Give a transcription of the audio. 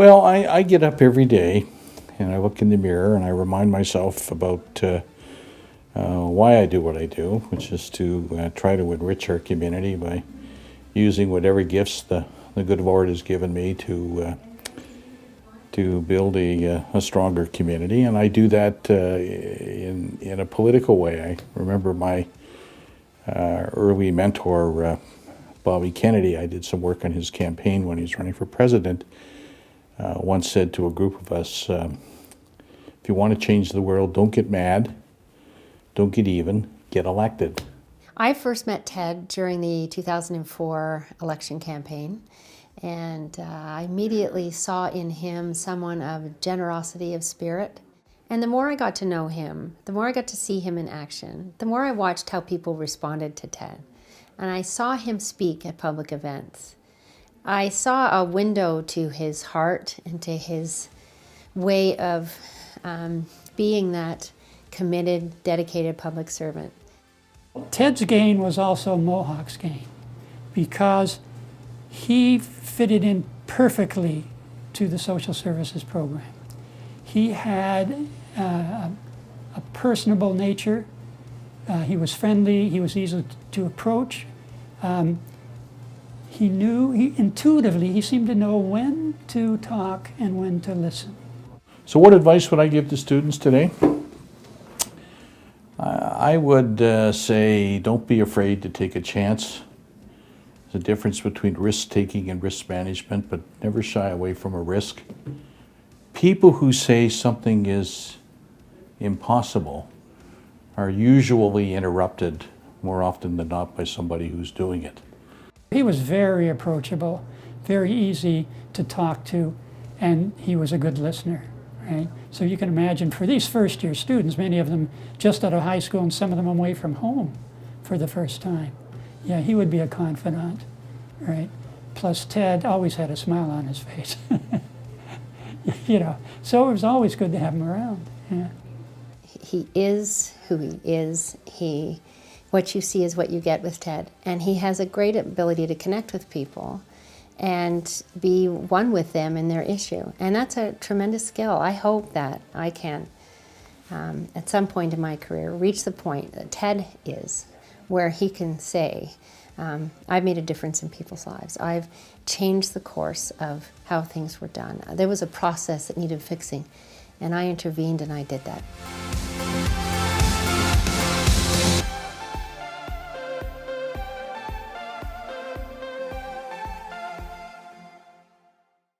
Well, I get up every day and I look in the mirror and I remind myself about why I do what I do, which is to try to enrich our community by using whatever gifts the good Lord has given me to build a stronger community. And I do that in a political way. I remember my early mentor, Bobby Kennedy. I did some work on his campaign when he was running for president. Once said to a group of us, if you want to change the world, don't get mad, don't get even, get elected. I first met Ted during the 2004 election campaign, and I immediately saw in him someone of generosity of spirit. And the more I got to know him, the more I got to see him in action, the more I watched how people responded to Ted. And I saw him speak at public events. I saw a window to his heart and to his way of being that committed, dedicated public servant. Ted's gain was also Mohawk's gain because he fitted in perfectly to the social services program. He had a personable nature. He was friendly. He was easy to approach. Intuitively, he seemed to know when to talk and when to listen. So what advice would I give to students today? I would say don't be afraid to take a chance. There's a difference between risk-taking and risk management, but never shy away from a risk. People who say something is impossible are usually interrupted more often than not by somebody who's doing it. He was very approachable, very easy to talk to, and he was a good listener, right? So you can imagine for these first-year students, many of them just out of high school and some of them away from home for the first time. Yeah, he would be a confidant, right? Plus Ted always had a smile on his face. So it was always good to have him around. Yeah. He is who he is. What you see is what you get with Ted. And he has a great ability to connect with people and be one with them in their issue. And that's a tremendous skill. I hope that I can, at some point in my career, reach the point that Ted is, where he can say, I've made a difference in people's lives. I've changed the course of how things were done. There was a process that needed fixing, and I intervened and I did that.